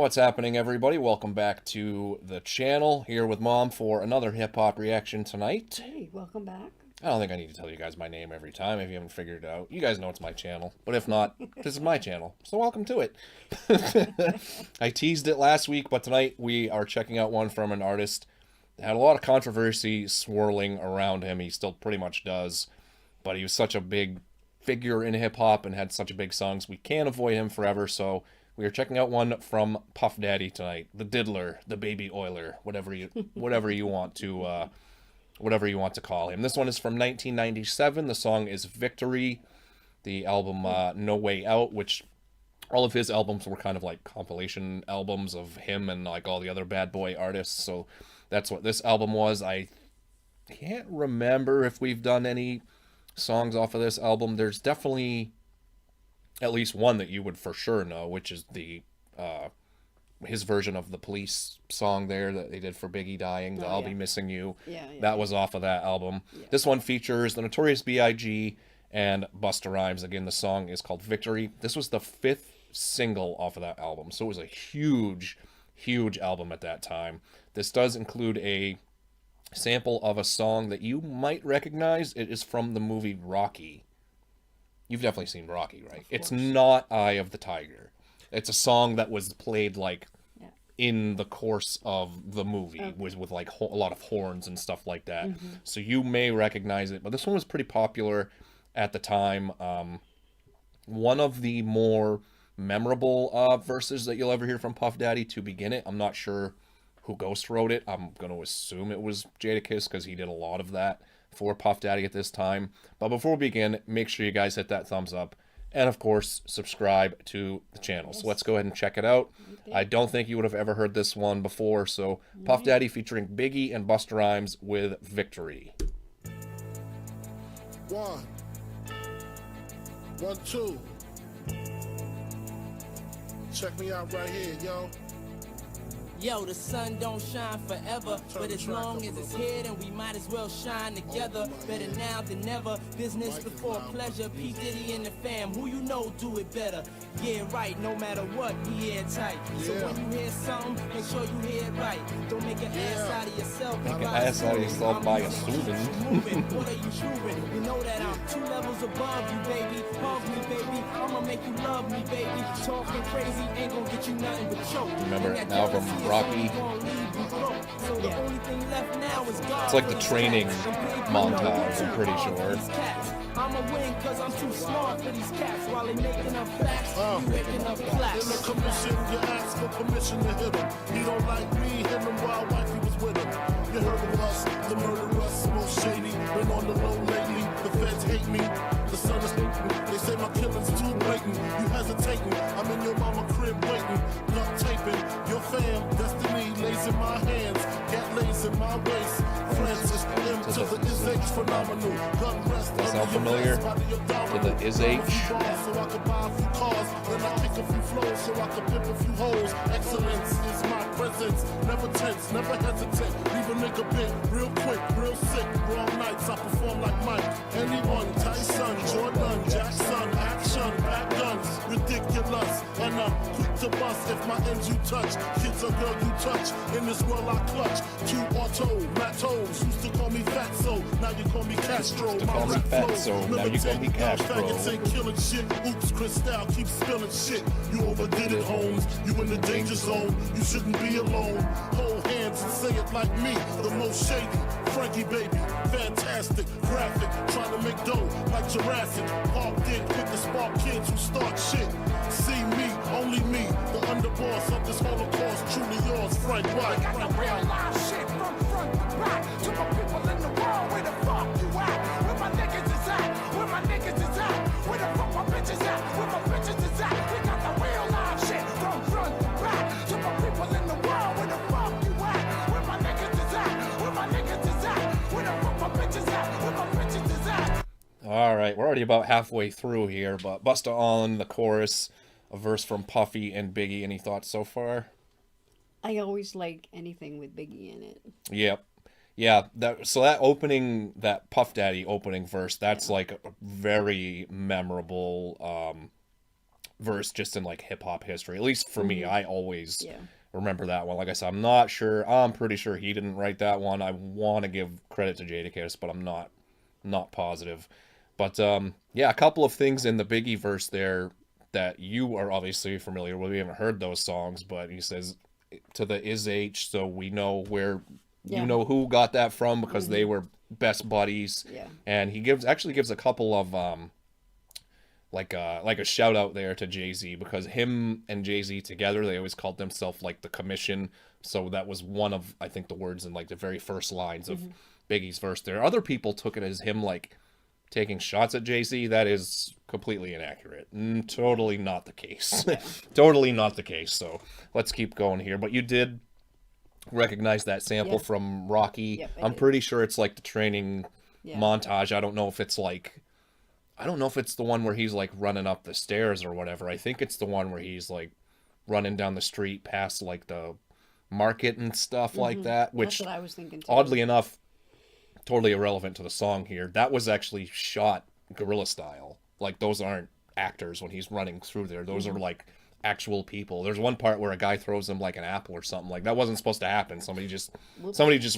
What's happening, everybody? Welcome back to the channel. Here with Mom for another hip-hop reaction tonight. Hey, welcome back. I don't think I need to tell you guys my name every time if you haven't figured it out. You guys know it's my channel. But if not, this is my channel. So welcome to it. I teased it last week, but tonight we are checking out one from an artist that had a lot of controversy swirling around him. He still pretty much does. But he was such a big figure in hip-hop and had such big songs. We can't avoid him forever, so we are checking out one from Puff Daddy tonight. The Diddler, the Baby Oiler, whatever you want to call him. This one is from 1997. The song is Victory. The album No Way Out, which all of his albums were kind of like compilation albums of him and like all the other bad boy artists. So that's what this album was. I can't remember if we've done any songs off of this album. There's definitely at least one that you would for sure know, which is the his version of the Police song there that they did for Biggie dying, the I'll Be Missing You. That was off of that album. This one features the Notorious B.I.G. and Busta Rhymes. Again, the song is called Victory. This was the 5th single off of that album, so it was a huge album at that time. This does include a sample of a song that you might recognize. It is from the movie Rocky. You've definitely seen Rocky, right? It's not Eye of the Tiger. It's a song that was played like in the course of the movie, with like a lot of horns and stuff like that. So you may recognize it, but this one was pretty popular at the time. One of the more memorable verses that you'll ever hear from Puff Daddy to begin it. I'm not sure who ghost wrote it. I'm going to assume it was Jadakiss because he did a lot of that for Puff Daddy at this time. But before we begin, make sure you guys hit that thumbs up and of course subscribe to the channel. So let's go ahead and check it out. I don't think you would have ever heard this one before. So Puff Daddy featuring Biggie and Busta Rhymes with Victory. 1, 1, 2. Check me out right here, yo. Yo, the sun don't shine forever, but as long as it's here, then we might as well shine together. Better now than never, business before pleasure. P. Diddy and the fam, who you know do it better. Yeah, right, no matter what, we airtight. So when you hear something, make sure you hear it right. Don't make an ass out of yourself. Make an ass out of yourself by assuming. What are you proving? You know that I'm 2 levels above you, baby. Hug me, baby. I'ma make you love me, baby. Talking crazy ain't gonna get you nothing but choke. Remember it now from Rocky. It's like the training montage, I'm pretty sure. I'ma win cause I'm too smart for these cats while they making up facts, making up plaques. In the commission, you ask for permission to hit him. He don't like me, hit him while wifey was with him. You heard of us, the murderers, most shady. Been on the low lately, the feds hate me. The sun is they say my killing's too blatant. You hesitating, I'm in your mama crib waiting. Duct taping, your fam, destiny lays in my hands. Cat lays in my waist. Francis, M to the is H phenomenal. Gun rest. That sound familiar? To the is H. So I could buy a few cars, then I kick a few flows, so I could pimp a few hoes. Excellence is my presence, never tense, never hesitate. Leave a nigga bit, real quick, real sick. Wrong nights, I perform like Mike. Anyone, Tyson, Jordan, Jackson, action, back guns, ridiculous. And I'm quick to bust if my ends you touch. Kids or girl you touch, in this world I clutch. 2 auto, Matos, used to call me Fatso, now you call me Castro. Call me Fatso, now you call me Castro. Faggots ain't killing shit, oops, Cristal keeps spilling shit. You overdid it, Holmes, you in the danger zone, you shouldn't be alone. Hold hands and say it like me, the most shady. Frankie baby, fantastic, graphic, trying to make dough like Jurassic. Parked in, quick to spark kids who start shit. See me, only me, the underboss of this Holocaust, truly yours, Frank White. I got the real live shit from front to back. To my people in the world, where the fuck you at? Where my niggas is at? Where my niggas is at? Where the fuck my bitches at? Where my bitches is at? We got the real live shit from front to back. To my people in the world, where the fuck you at? Where my niggas is at? Where my niggas is at? Where the fuck my bitches at? Where my bitches is at? All right, we're already about halfway through here, but Busta on the chorus, a verse from Puffy and Biggie. Any thoughts so far? I always like anything with Biggie in it. Yep. Yeah, that opening, that Puff Daddy opening verse, that's like a very memorable verse just in like hip hop history. At least for me, I always Yeah. remember that one. Like I said, I'm not sure. I'm pretty sure he didn't write that one. I want to give credit to Jadakiss, but I'm not positive. But yeah, a couple of things in the Biggie verse there that you are obviously familiar with. We haven't heard those songs, but he says to the is H, so we know where Yeah. you know who got that from because they were best buddies. Yeah. And he gives a couple of like a shout out there to Jay-Z, because him and Jay-Z together, they always called themselves like the Commission. So that was one of, I think, the words in like the very first lines of Biggie's verse there. Other people took it as him like taking shots at Jay-Z. That is completely inaccurate. Totally not the case. Totally not the case. So let's keep going here. But you did recognize that sample from Rocky. Yep, I I'm did. pretty sure it's like the training Yeah. montage. I don't know if it's the one where he's like running up the stairs or whatever. I think it's the one where he's like running down the street past like the market and stuff like that, which That's what I was thinking too. oddly enough, totally irrelevant to the song here. That was actually shot guerrilla style. Like those aren't actors when he's running through there. Those are like actual people. There's one part where a guy throws him like an apple or something. Like that wasn't supposed to happen. Somebody just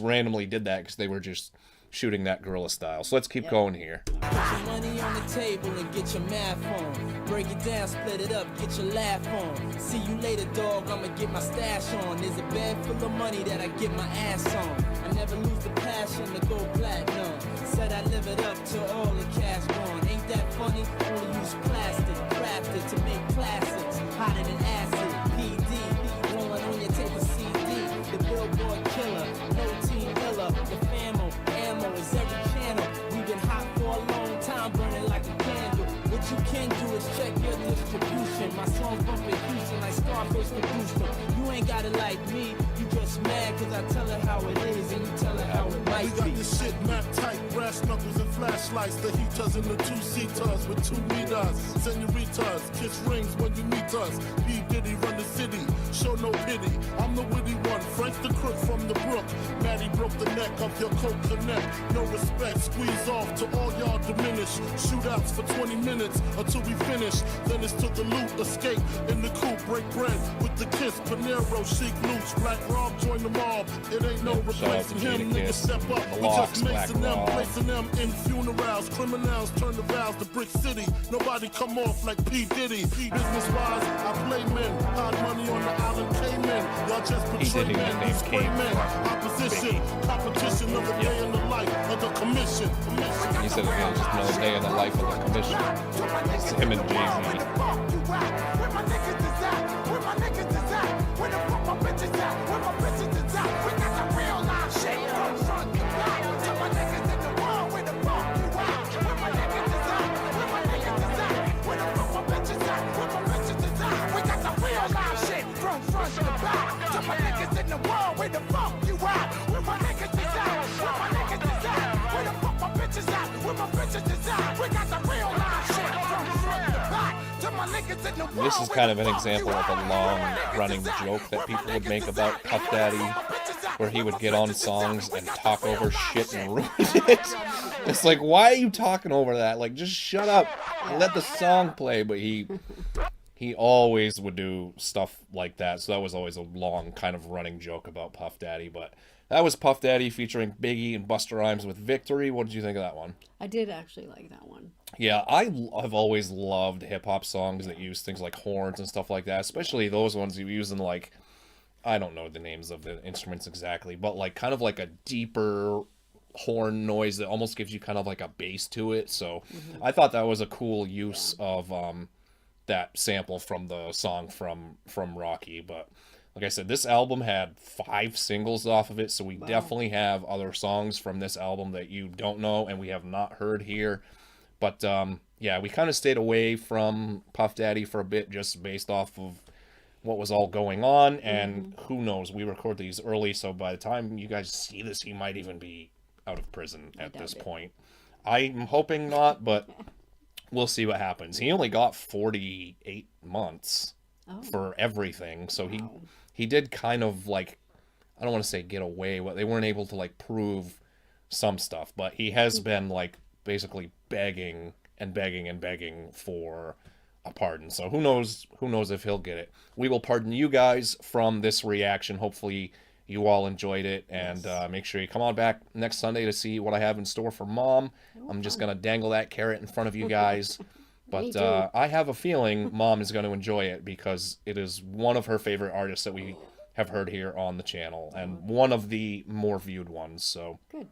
randomly did that because they were just shooting that guerrilla style. So let's keep going here. Put your money on the table and get your math on. Break it down, split it up, get your laugh on. See you later, dog, I'ma get my stash on. There's a bag full of money that I get my ass on. I never lose the passion to go platinum. Said I live it up till all the cash gone. Ain't that funny? Only use plastic, crafted to make classics. Hotter than acid, PD. Rolling on your tape of CD. The Billboard killer, no team killer. The famo, ammo is every channel. We've been hot for a long time, burning like a candle. What you can do is check your distribution. My songs bump in Houston like Scarface produced them. You ain't got it like me, you just mad cause I tell her how it is and you tell her how it We might got be. this shit mapped tight, brass knuckles and flashlights, the heaters and the two-seaters with 2 meters. Senoritas, kiss rings when you meet us. B. Diddy run the city, show no pity. I'm the witty one, Frank the crook from the brook. Maddie broke the neck of your coke connect. No respect, squeeze off to all y'all diminish. Shootouts for 20 minutes until we finish. Then it's to the loot, escape in the coupe, break bread with the kiss. Panero, chic loose, Black Rob join the mob. It ain't no replacing him, niggas step up. We just macing them, placing them in funerals. Criminals turn the vows to Brick City. Nobody come off like P. Diddy. Business wise, I play men. Hard money on the island Cayman. Y'all just betray Diddy men. nickname Spray came men. from Opposition, competition of a day in the life of the commission. He said again, just another day in the life of the Commission. It's him and Jay-Z. This is kind of an example of a long-running joke that people would make about Puff Daddy, where he would get on songs and talk over shit and ruin it. It's like, why are you talking over that? Like, just shut up and let the song play. But he always would do stuff like that. So that was always a long kind of running joke about Puff Daddy. But that was Puff Daddy featuring Biggie and Busta Rhymes with Victory. What did you think of that one? I did actually like that one. Yeah, I've always loved hip-hop songs that use things like horns and stuff like that, especially those ones you use in, like, I don't know the names of the instruments exactly, but, like, kind of like a deeper horn noise that almost gives you kind of like a bass to it. So I thought that was a cool use of that sample from the song from Rocky. But like I said, this album had 5 singles off of it, so we definitely have other songs from this album that you don't know and we have not heard here. But yeah, we kind of stayed away from Puff Daddy for a bit just based off of what was all going on. And who knows, we record these early, so by the time you guys see this, he might even be out of prison at this point. I'm hoping not, but we'll see what happens. He only got 48 months for everything, so he did kind of, like, I don't want to say get away, but they weren't able to, like, prove some stuff, but he has been, like, basically begging and begging and begging for a pardon. So who knows if he'll get it. We will pardon you guys from this reaction. Hopefully you all enjoyed it, and make sure you come on back next Sunday to see what I have in store for Mom. I'm just going to dangle that carrot in front of you guys. But I have a feeling Mom is going to enjoy it because it is one of her favorite artists that we have heard here on the channel, and one of the more viewed ones. So Good.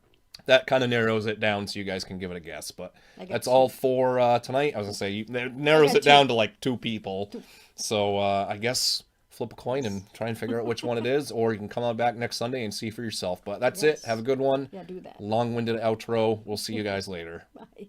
that kind of narrows it down so you guys can give it a guess. But that's two. all for tonight. I was going to say, it narrows it down to like 2 people. So I guess flip a coin and try and figure out which one it is, or you can come on back next Sunday and see for yourself. But that's it. Have a good one. Yeah, do that. Long-winded outro. We'll see you guys later. Bye.